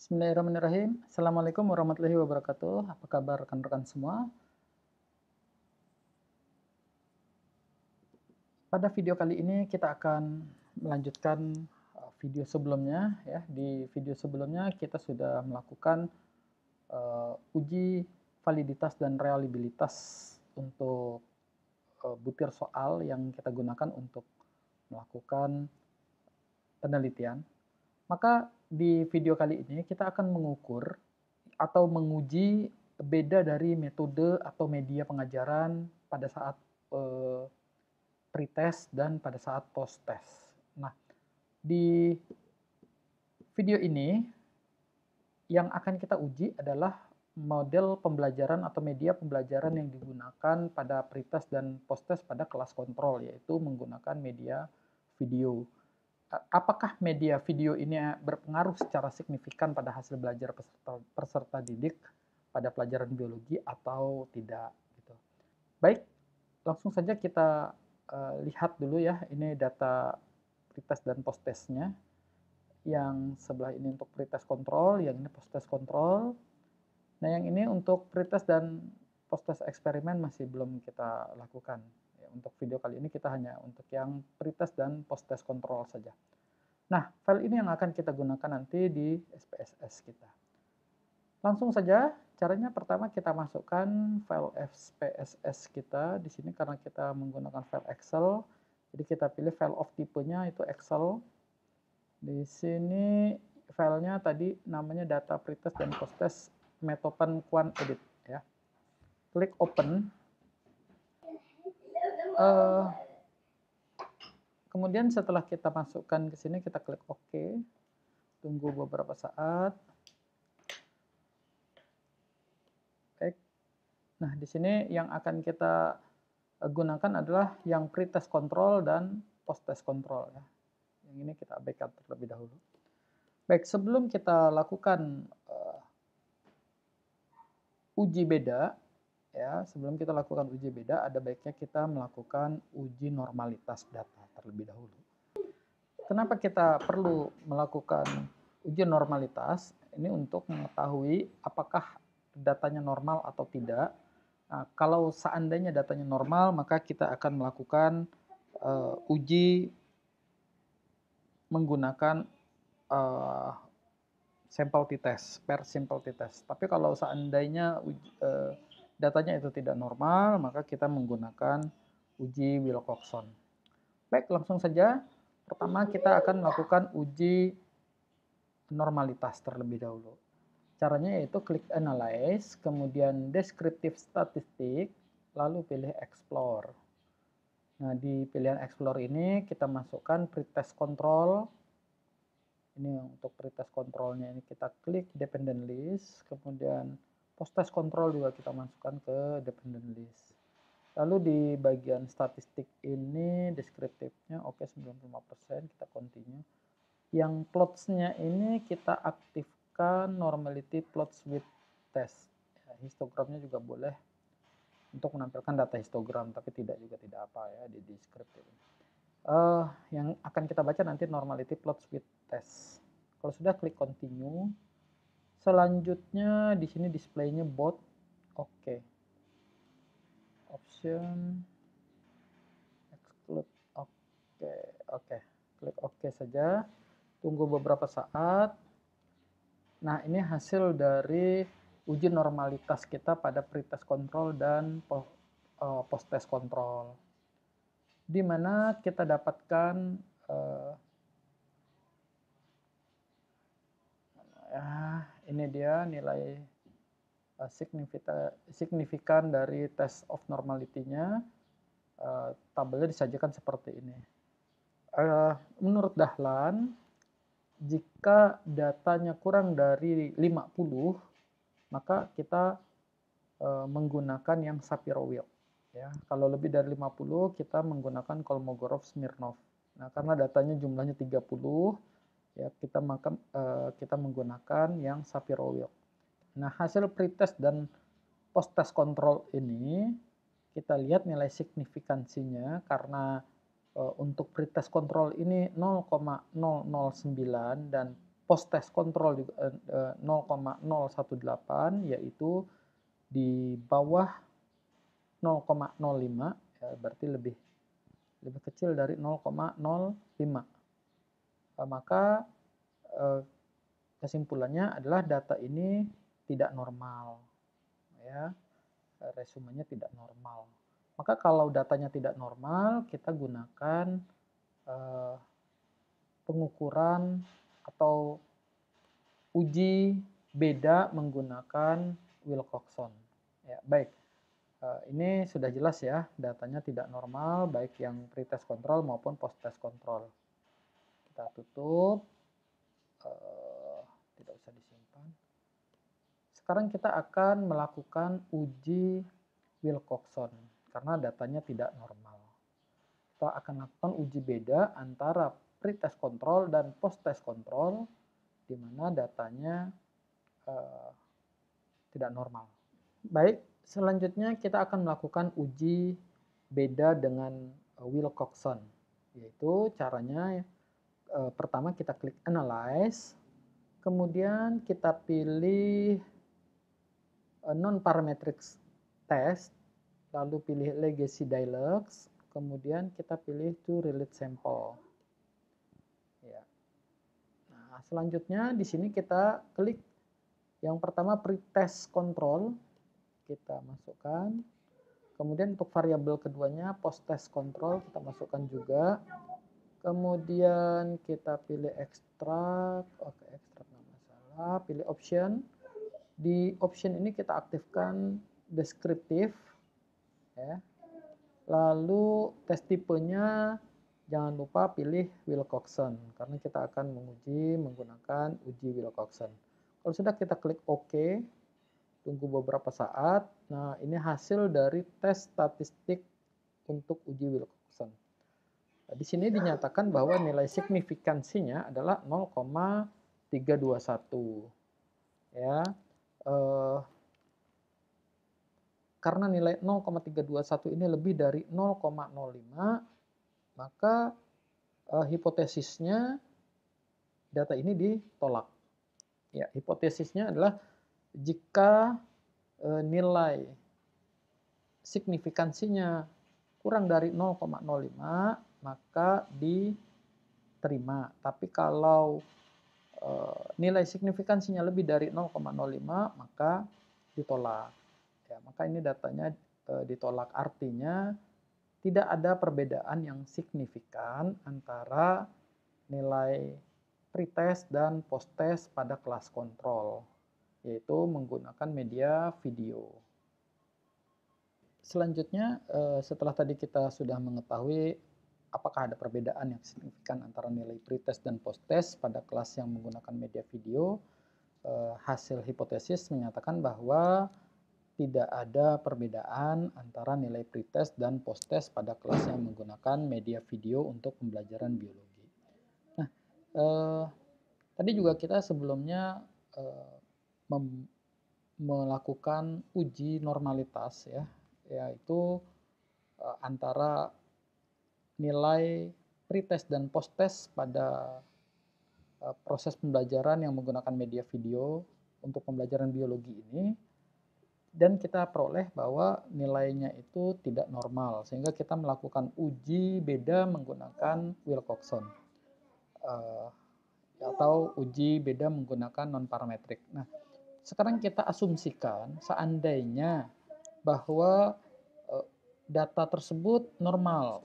Bismillahirrahmanirrahim. Assalamualaikum warahmatullahi wabarakatuh. Apa kabar rekan-rekan semua? Pada video kali ini kita akan melanjutkan video sebelumnya ya. Di video sebelumnya kita sudah melakukan uji validitas dan reliabilitas untuk butir soal yang kita gunakan untuk melakukan penelitian. Maka di video kali ini kita akan mengukur atau menguji beda dari metode atau media pengajaran pada saat pretest dan pada saat post-test. Nah, di video ini yang akan kita uji adalah model pembelajaran atau media pembelajaran yang digunakan pada pretest dan post-test pada kelas kontrol, yaitu menggunakan media video. Apakah media video ini berpengaruh secara signifikan pada hasil belajar peserta didik pada pelajaran biologi atau tidak gitu. Baik, langsung saja kita lihat dulu ya, ini data pretest dan post-testnya. Yang sebelah ini untuk pretest kontrol, yang ini post-test kontrol. Nah, yang ini untuk pretest dan post-test eksperimen masih belum kita lakukan. Ya, untuk video kali ini kita hanya untuk yang pretest dan post-test kontrol saja. Nah, file ini yang akan kita gunakan nanti di SPSS kita. Langsung saja, caranya pertama kita masukkan file SPSS kita di sini karena kita menggunakan file Excel. Jadi kita pilih file of tipenya itu Excel. Di sini filenya tadi namanya data pretest dan post-test Metopen Quant Edit ya. Klik open. Kemudian setelah kita masukkan ke sini kita klik OK. Tunggu beberapa saat. Baik. Nah, di sini yang akan kita gunakan adalah yang pretest control dan post-test control ya. Yang ini kita abaikan terlebih dahulu. Baik, sebelum kita lakukan uji beda ya, sebelum kita lakukan uji beda ada baiknya kita melakukan uji normalitas data terlebih dahulu. Kenapa kita perlu melakukan uji normalitas? Ini untuk mengetahui apakah datanya normal atau tidak. Nah, kalau seandainya datanya normal, maka kita akan melakukan uji menggunakan sampel t-test, per sampel t-test. Tapi kalau seandainya datanya itu tidak normal, maka kita menggunakan uji Wilcoxon. Baik, langsung saja. Pertama kita akan melakukan uji normalitas terlebih dahulu. Caranya yaitu klik Analyze, kemudian Descriptive Statistic, lalu pilih Explore. Nah, di pilihan Explore ini kita masukkan pretest control. Ini untuk pretest controlnya ini kita klik Dependent List, kemudian post-test control juga kita masukkan ke Dependent List. Lalu di bagian statistik ini deskriptifnya oke 95%, kita continue. Yang plots-nya ini kita aktifkan normality plots with test. Ya, histogramnya juga boleh untuk menampilkan data histogram, tapi tidak apa ya di deskriptif. Yang akan kita baca nanti normality plots with test. Kalau sudah klik continue. Selanjutnya di sini displaynya bot. Oke. Option exclude. Oke. Klik oke saja. Tunggu beberapa saat. Nah, ini hasil dari uji normalitas kita pada pretest control dan post-test control. Di mana kita dapatkan ini dia nilai signifikan dari test of normality-nya. Tabelnya disajikan seperti ini. Menurut Dahlan, jika datanya kurang dari 50, maka kita menggunakan yang Shapiro-Wilk. Ya, kalau lebih dari 50 kita menggunakan Kolmogorov-Smirnov. Nah, karena datanya jumlahnya 30, ya kita menggunakan yang Shapiro-Wilk. Nah, hasil pretest dan post-test control ini kita lihat nilai signifikansinya karena untuk pretest control ini 0,009 dan post test control juga 0,018, yaitu di bawah 0,05, ya, berarti lebih kecil dari 0,05. Maka kesimpulannya adalah data ini tidak normal, ya, resumenya tidak normal. Maka kalau datanya tidak normal, kita gunakan pengukuran atau uji beda menggunakan Wilcoxon. Ya, baik. Ini sudah jelas ya, datanya tidak normal, baik yang pre-test control maupun post-test control. Kita tutup, tidak usah disimpan. Sekarang kita akan melakukan uji Wilcoxon, karena datanya tidak normal. Kita akan lakukan uji beda antara pre-test control dan post-test control, di mana datanya tidak normal. Baik, selanjutnya kita akan melakukan uji beda dengan Wilcoxon, yaitu caranya pertama kita klik Analyze, kemudian kita pilih Non-Parametric Test, lalu pilih Legacy Dialogs, kemudian kita pilih To Relate Sample. Ya. Nah, selanjutnya di sini kita klik yang pertama Pre-Test Control, kita masukkan. Kemudian untuk variabel keduanya Post-Test Control kita masukkan juga. Kemudian kita pilih Extract, oke, Extract nggak masalah, pilih Option. Di Option ini kita aktifkan Deskriptif, ya. Lalu tes tipenya jangan lupa pilih Wilcoxon, karena kita akan menguji menggunakan uji Wilcoxon. Kalau sudah, kita klik OK, tunggu beberapa saat. Nah, ini hasil dari tes statistik untuk uji Wilcoxon. Nah, di sini dinyatakan bahwa nilai signifikansinya adalah 0,321. Ya, karena nilai 0,321 ini lebih dari 0,05, maka hipotesisnya data ini ditolak. Ya, hipotesisnya adalah jika nilai signifikansinya kurang dari 0,05, maka diterima. Tapi kalau nilai signifikansinya lebih dari 0,05, maka ditolak. Ya, maka ini datanya ditolak, artinya tidak ada perbedaan yang signifikan antara nilai pretest dan posttest pada kelas kontrol, yaitu menggunakan media video. Selanjutnya, setelah tadi kita sudah mengetahui apakah ada perbedaan yang signifikan antara nilai pretest dan posttest pada kelas yang menggunakan media video, hasil hipotesis menyatakan bahwa tidak ada perbedaan antara nilai pretest dan posttest pada kelas yang menggunakan media video untuk pembelajaran biologi. Nah, tadi juga kita sebelumnya melakukan uji normalitas, ya, yaitu antara nilai pretest dan posttest pada proses pembelajaran yang menggunakan media video untuk pembelajaran biologi ini, dan kita peroleh bahwa nilainya itu tidak normal, sehingga kita melakukan uji beda menggunakan Wilcoxon, atau uji beda menggunakan non-parametrik. Nah, sekarang kita asumsikan seandainya bahwa data tersebut normal,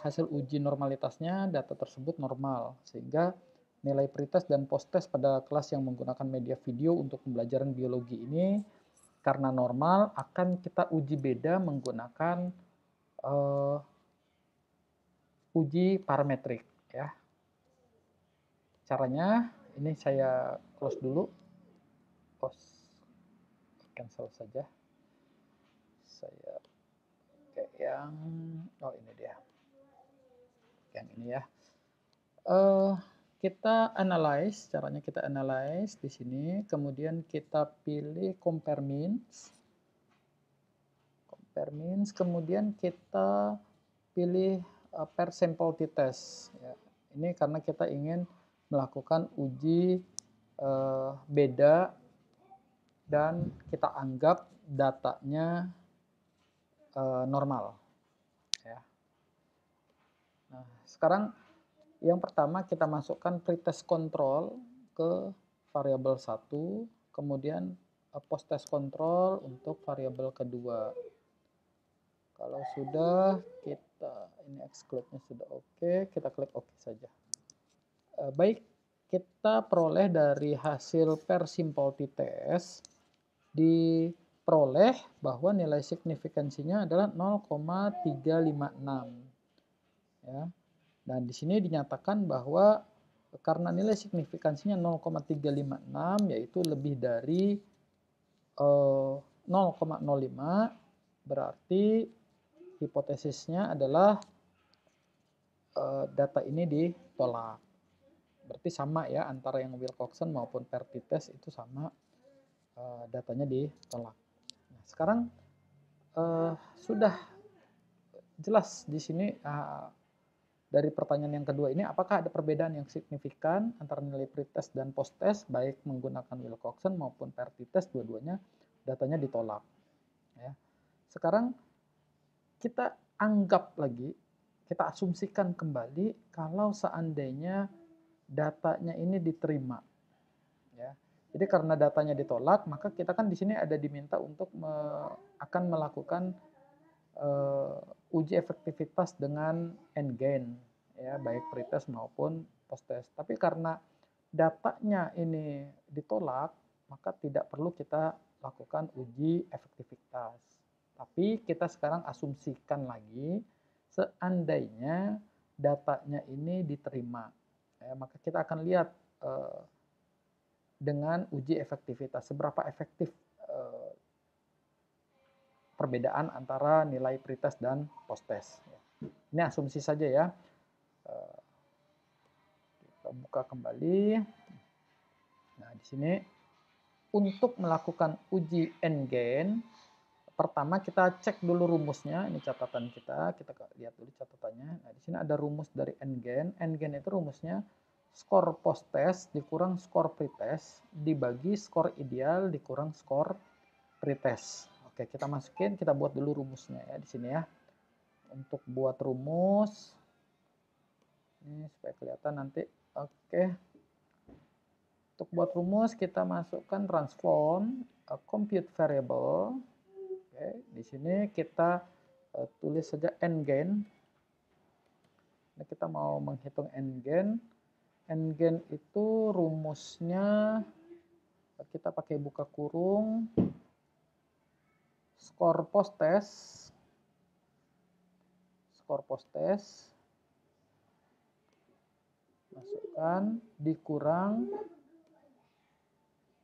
hasil uji normalitasnya data tersebut normal, sehingga nilai pretest dan posttest pada kelas yang menggunakan media video untuk pembelajaran biologi ini karena normal akan kita uji beda menggunakan uji parametrik, ya. Caranya ini saya close dulu, cancel saja. Saya pakai yang ini dia, yang ini ya. Kita analyze, caranya kita analyze di sini, kemudian kita pilih compare means, kemudian kita pilih per sample t-test. Ya. Ini karena kita ingin melakukan uji beda dan kita anggap datanya normal. Ya. Nah, sekarang yang pertama kita masukkan pretest control ke variabel 1, kemudian post test control untuk variabel kedua. Kalau sudah, kita ini exclude-nya sudah oke, kita klik oke saja. Baik, kita peroleh dari hasil per simple t-test diperoleh bahwa nilai signifikansinya adalah 0,356. Ya. Dan di sini dinyatakan bahwa karena nilai signifikansinya 0,356 yaitu lebih dari 0,05, berarti hipotesisnya adalah data ini ditolak. Berarti sama ya antara yang Wilcoxon maupun per t-test itu sama, datanya ditolak. Nah, sekarang sudah jelas di sini dari pertanyaan yang kedua ini, apakah ada perbedaan yang signifikan antara nilai pretest dan post-test, baik menggunakan Wilcoxon maupun per t-test, dua-duanya datanya ditolak. Ya. Sekarang kita anggap lagi, kita asumsikan kembali kalau seandainya datanya ini diterima. Ya. Jadi karena datanya ditolak, maka kita kan di sini ada diminta untuk akan melakukan uji efektivitas dengan n-gain, ya, baik pretest maupun post-test. Tapi karena datanya ini ditolak, maka tidak perlu kita lakukan uji efektivitas. Tapi kita sekarang asumsikan lagi, seandainya datanya ini diterima, ya, maka kita akan lihat dengan uji efektivitas, seberapa efektif perbedaan antara nilai pretest dan post-test. Ini asumsi saja ya. Kita buka kembali. Nah, di sini untuk melakukan uji n-gain, pertama kita cek dulu rumusnya. Ini catatan kita lihat dulu catatannya. Nah, di sini ada rumus dari n-gain. N-gain itu rumusnya skor post-test dikurang skor pretest dibagi skor ideal dikurang skor pretest. Oke, kita masukin, kita buat dulu rumusnya ya di sini ya. Untuk buat rumus, ini supaya kelihatan nanti. Oke. Untuk buat rumus kita masukkan transform compute variable. Oke, di sini kita tulis saja n-gain. Nah, kita mau menghitung n-gain. N-gain itu rumusnya kita pakai buka kurung. Skor post-test masukkan dikurang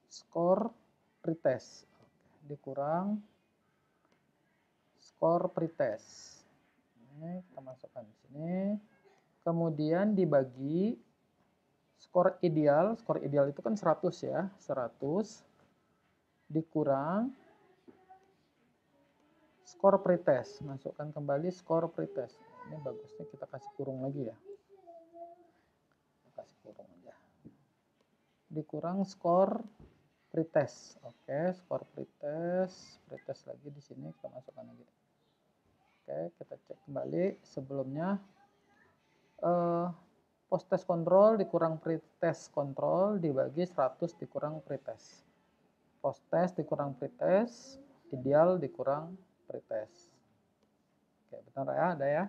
skor pretest dikurang skor pretest. Ini kita masukkan di sini. Kemudian dibagi skor ideal itu kan 100 ya, 100 dikurang skor pretest, masukkan kembali skor pretest. Ini bagusnya kita kasih kurung lagi ya. Kasih kurung aja. Dikurang skor pretest. Oke, skor pretest lagi di sini kita masukkan lagi. Oke, kita cek kembali sebelumnya. Post test control dikurang pretest control dibagi 100 dikurang pretest. Post test dikurang pretest, ideal dikurang pretest. Oke, benar ya, ada ya.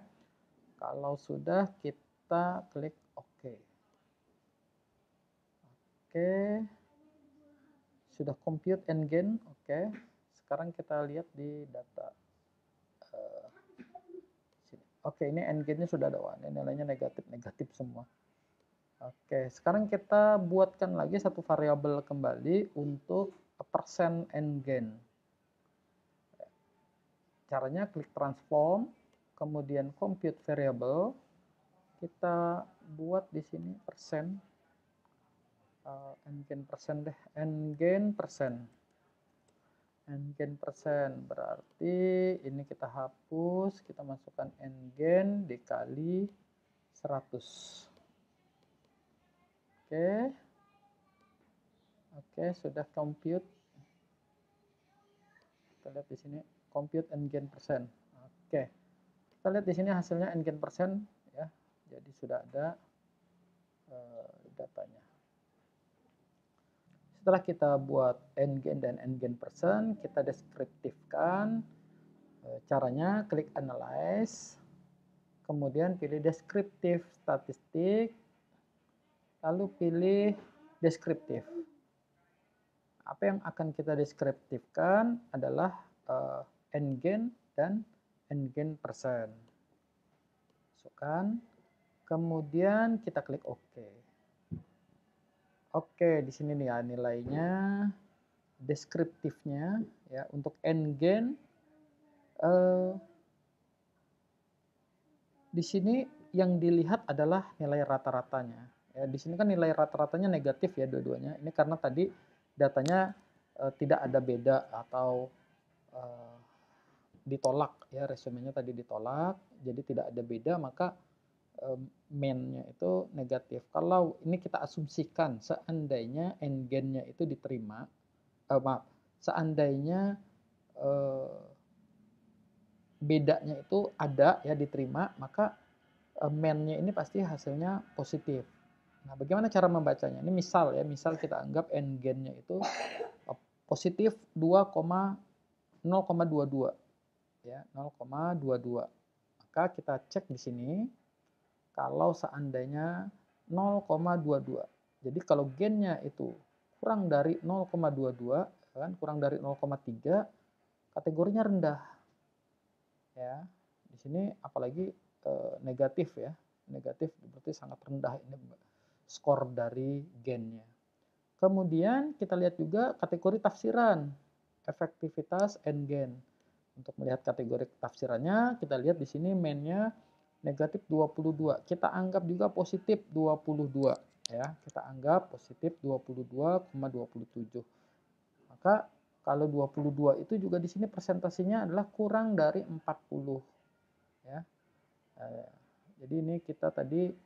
Kalau sudah kita klik OK. Oke. Sudah compute n-gain, oke. Sekarang kita lihat di data. Oke, ini n-gainnya sudah ada. Wah, ini nilainya negatif semua. Oke, sekarang kita buatkan lagi satu variabel kembali untuk persen n-gain. Caranya klik transform, kemudian compute variable. Kita buat di sini persen. N-gain persen deh, n-gain persen. N-gain persen berarti ini kita hapus, kita masukkan n-gain dikali 100. Oke. Oke, sudah compute. Kita lihat di sini compute n-gain persen. Oke, kita lihat di sini hasilnya n-gain persen ya. Jadi sudah ada datanya. Setelah kita buat n-gain dan n-gain persen, kita deskriptifkan. Caranya klik analyze, kemudian pilih deskriptif statistik, lalu pilih deskriptif. Apa yang akan kita deskriptifkan adalah n-gain dan n-gain persen. Masukkan, kemudian kita klik OK. Oke, di sini nih ya nilainya, deskriptifnya ya untuk n-gain. Di sini yang dilihat adalah nilai rata-ratanya. Ya, di sini kan nilai rata-ratanya negatif ya dua-duanya. Ini karena tadi datanya tidak ada beda atau ditolak ya, resumenya tadi ditolak, jadi tidak ada beda, maka mean-nya itu negatif. Kalau ini kita asumsikan seandainya n-gain-nya itu diterima, seandainya bedanya itu ada ya diterima, maka mean-nya ini pasti hasilnya positif. Nah, bagaimana cara membacanya? Ini misal ya, misal kita anggap n-gain-nya itu positif 0,22 ya, 0,22. Maka kita cek di sini kalau seandainya 0,22. Jadi kalau gain-nya itu kurang dari 0,22 kan, kurang dari 0,3, kategorinya rendah. Ya. Di sini apalagi negatif ya. Negatif berarti sangat rendah ini skor dari gain-nya. Kemudian kita lihat juga kategori tafsiran, efektivitas n-gain. Untuk melihat kategori tafsirannya, kita lihat di sini mean-nya negatif 22. Kita anggap juga positif 22 ya. Kita anggap positif 22,27. Maka kalau 22 itu juga di sini presentasinya adalah kurang dari 40 ya. Jadi ini kita tadi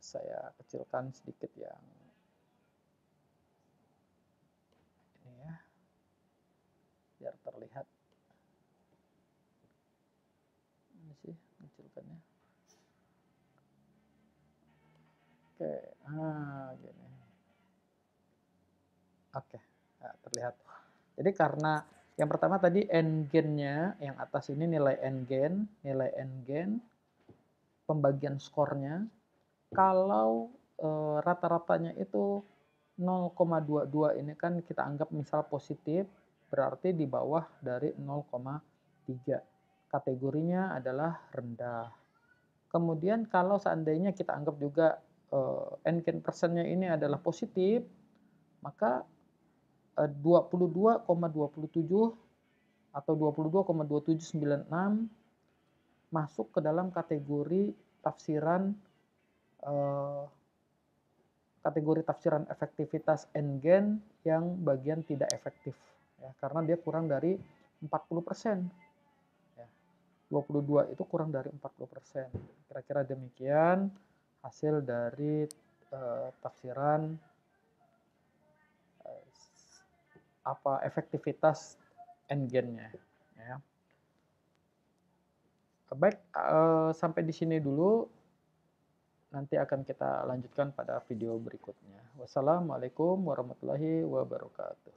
saya kecilkan sedikit yang ini ya, biar terlihat. Ini sih kecilkannya. Oke, gini. Oke, nah, terlihat. Jadi karena yang pertama tadi n-gain-nya yang atas ini nilai n-gain, pembagian skornya. Kalau rata-ratanya itu 0,22 ini kan kita anggap misal positif, berarti di bawah dari 0,3. Kategorinya adalah rendah. Kemudian kalau seandainya kita anggap juga n-gain persennya ini adalah positif, maka 22,27 atau 22,2796 masuk ke dalam kategori tafsiran efektivitas n-gain yang bagian tidak efektif ya, karena dia kurang dari 40%. Ya, 22 itu kurang dari 40%. Kira-kira demikian hasil dari tafsiran efektivitas n-gain-nya ya. Baik, sampai di sini dulu. Nanti akan kita lanjutkan pada video berikutnya. Wassalamualaikum warahmatullahi wabarakatuh.